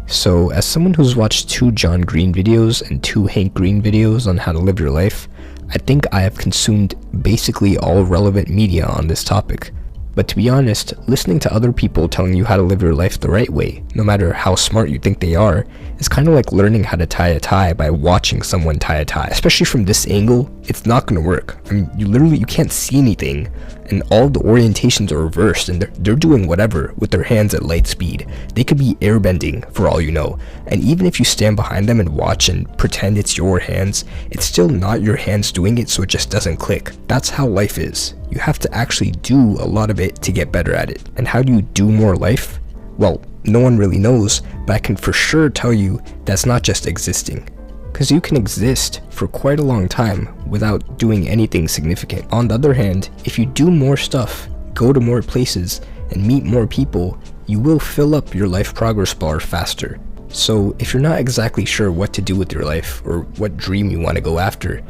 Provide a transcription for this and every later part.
So, as someone who's watched 2 John Green videos and 2 Hank Green videos on how to live your life, I think I have consumed basically all relevant media on this topic. But to be honest, listening to other people telling you how to live your life the right way, no matter how smart you think they are, is kind of like learning how to tie a tie by watching someone tie a tie. Especially from this angle, it's not going to work. I mean, you can't see anything, and all the orientations are reversed, and they're doing whatever with their hands at light speed. They could be airbending for all you know, and even if you stand behind them and watch and pretend it's your hands, it's still not your hands doing it, so it just doesn't click. That's how life is. You have to actually do a lot of it to get better at it. And how do you do more life? Well, no one really knows, but I can for sure tell you that's not just existing. Because you can exist for quite a long time without doing anything significant. On the other hand, if you do more stuff, go to more places, and meet more people, you will fill up your life progress bar faster. So if you're not exactly sure what to do with your life or what dream you want to go after,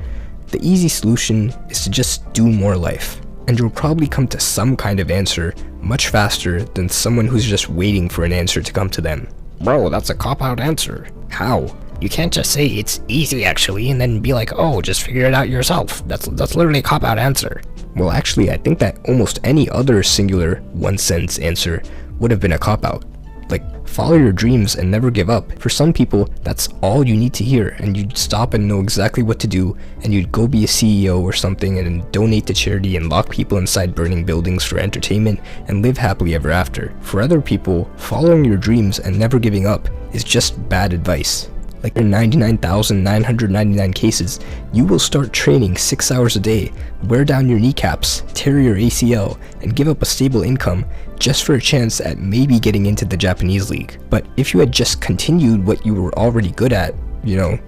the easy solution is to just do more life. And you'll probably come to some kind of answer much faster than someone who's just waiting for an answer to come to them. Bro, that's a cop-out answer. How? You can't just say it's easy actually and then be like, oh, just figure it out yourself. That's literally a cop-out answer. Well, actually, I think that almost any other singular one-sentence answer would have been a cop-out. Like, follow your dreams and never give up. For some people, that's all you need to hear, and you'd stop and know exactly what to do, and you'd go be a CEO or something and then donate to charity and lock people inside burning buildings for entertainment and live happily ever after. For other people, following your dreams and never giving up is just bad advice. Like in 99,999 cases, you will start training 6 hours a day, wear down your kneecaps, tear your ACL, and give up a stable income just for a chance at maybe getting into the Japanese league. But if you had just continued what you were already good at,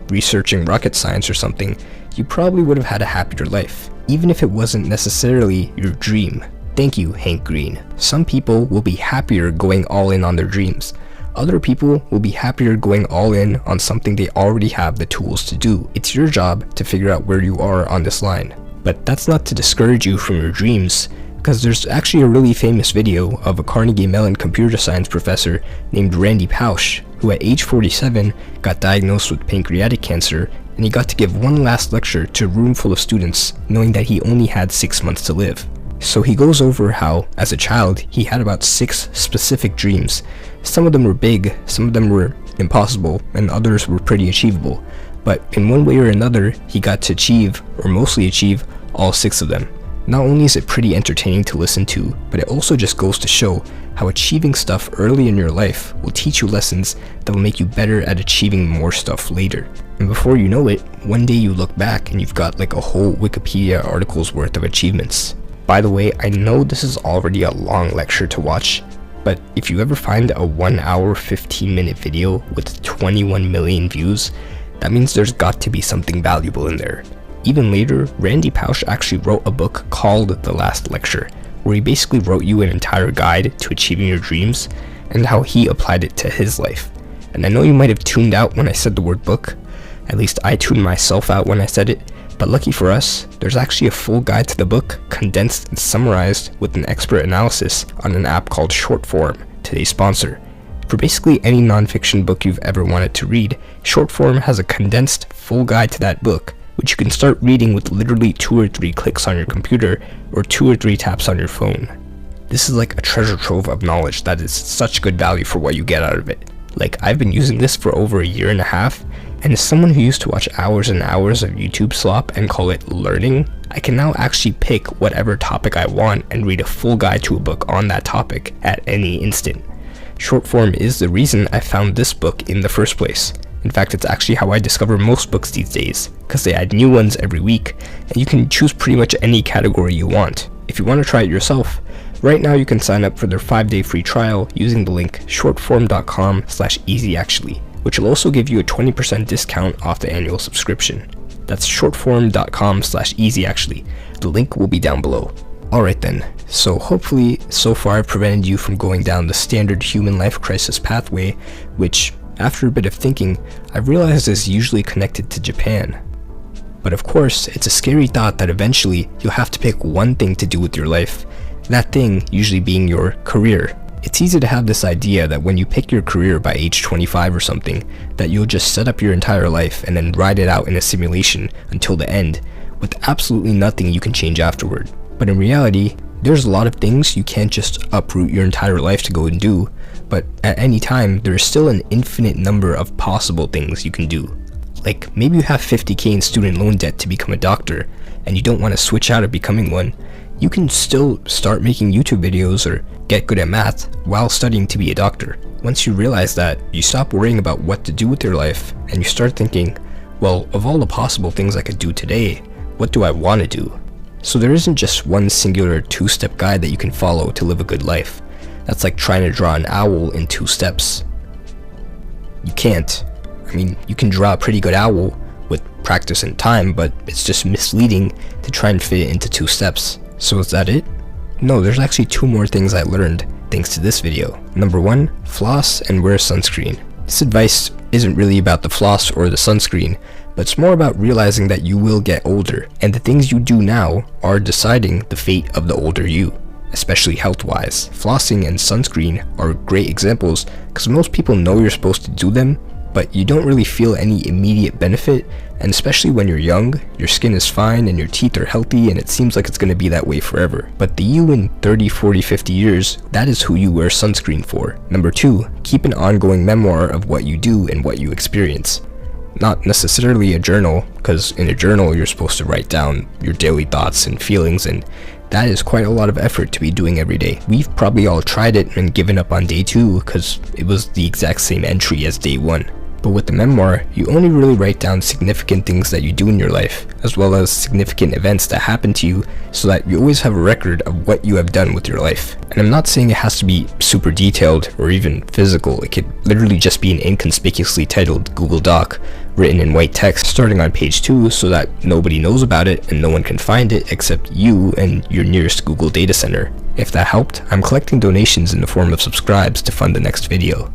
researching rocket science or something, you probably would have had a happier life, even if it wasn't necessarily your dream. Thank you, Hank Green. Some people will be happier going all in on their dreams. Other people will be happier going all in on something they already have the tools to do. It's your job to figure out where you are on this line. But that's not to discourage you from your dreams, because there's actually a really famous video of a Carnegie Mellon computer science professor named Randy Pausch, who at age 47 got diagnosed with pancreatic cancer, and he got to give one last lecture to a room full of students, knowing that he only had 6 months to live. So he goes over how, as a child, he had about 6 specific dreams. Some of them were big, some of them were impossible, and others were pretty achievable. But in one way or another, he got to achieve, or mostly achieve, all 6 of them. Not only is it pretty entertaining to listen to, but it also just goes to show how achieving stuff early in your life will teach you lessons that will make you better at achieving more stuff later. And before you know it, one day you look back and you've got like a whole Wikipedia article's worth of achievements. By the way, I know this is already a long lecture to watch, but if you ever find a 1 hour 15-minute video with 21 million views, that means there's got to be something valuable in there. Even later, Randy Pausch actually wrote a book called The Last Lecture, where he basically wrote you an entire guide to achieving your dreams and how he applied it to his life. And I know you might have tuned out when I said the word book, at least I tuned myself out when I said it, but lucky for us, there's actually a full guide to the book, condensed and summarized with an expert analysis on an app called Shortform, today's sponsor. For basically any nonfiction book you've ever wanted to read, Shortform has a condensed full guide to that book, which you can start reading with literally 2 or 3 clicks on your computer or 2 or 3 taps on your phone. This is like a treasure trove of knowledge that is such good value for what you get out of it. Like, I've been using this for over 1.5 years, and as someone who used to watch hours and hours of YouTube slop and call it learning, I can now actually pick whatever topic I want and read a full guide to a book on that topic at any instant. Shortform is the reason I found this book in the first place. In fact, it's actually how I discover most books these days, because they add new ones every week, and you can choose pretty much any category you want. If you want to try it yourself, right now you can sign up for their 5-day free trial using the link shortform.com/easyactually, which will also give you a 20% discount off the annual subscription. That's shortform.com/easyactually. The link will be down below. Alright then, so hopefully so far I've prevented you from going down the standard human life crisis pathway, which, after a bit of thinking, I've realized is usually connected to Japan. But of course, it's a scary thought that eventually you'll have to pick one thing to do with your life, that thing usually being your career. It's easy to have this idea that when you pick your career by age 25 or something, that you'll just set up your entire life and then ride it out in a simulation until the end, with absolutely nothing you can change afterward. But in reality, there's a lot of things you can't just uproot your entire life to go and do, but at any time, there is still an infinite number of possible things you can do. Like, maybe you have $50,000 in student loan debt to become a doctor, and you don't want to switch out of becoming one. You can still start making YouTube videos or get good at math while studying to be a doctor. Once you realize that, you stop worrying about what to do with your life, and you start thinking, well, of all the possible things I could do today, what do I want to do? So there isn't just one singular two-step guide that you can follow to live a good life. That's like trying to draw an owl in 2 steps. You can't. I mean, you can draw a pretty good owl with practice and time, but it's just misleading to try and fit it into 2 steps. So is that it? No, there's actually 2 more things I learned thanks to this video. Number 1, floss and wear sunscreen. This advice isn't really about the floss or the sunscreen, but it's more about realizing that you will get older, and the things you do now are deciding the fate of the older you, especially health-wise. Flossing and sunscreen are great examples because most people know you're supposed to do them, but you don't really feel any immediate benefit, and especially when you're young, your skin is fine and your teeth are healthy and it seems like it's going to be that way forever. But the you in 30, 40, 50 years, that is who you wear sunscreen for. Number 2, keep an ongoing memoir of what you do and what you experience. Not necessarily a journal, because in a journal you're supposed to write down your daily thoughts and feelings, and that is quite a lot of effort to be doing every day. We've probably all tried it and given up on day 2 because it was the exact same entry as day 1. But with the memoir, you only really write down significant things that you do in your life, as well as significant events that happen to you, so that you always have a record of what you have done with your life. And I'm not saying it has to be super detailed or even physical. It could literally just be an inconspicuously titled Google Doc written in white text starting on page 2 so that nobody knows about it and no one can find it except you and your nearest Google data center. If that helped, I'm collecting donations in the form of subscribes to fund the next video.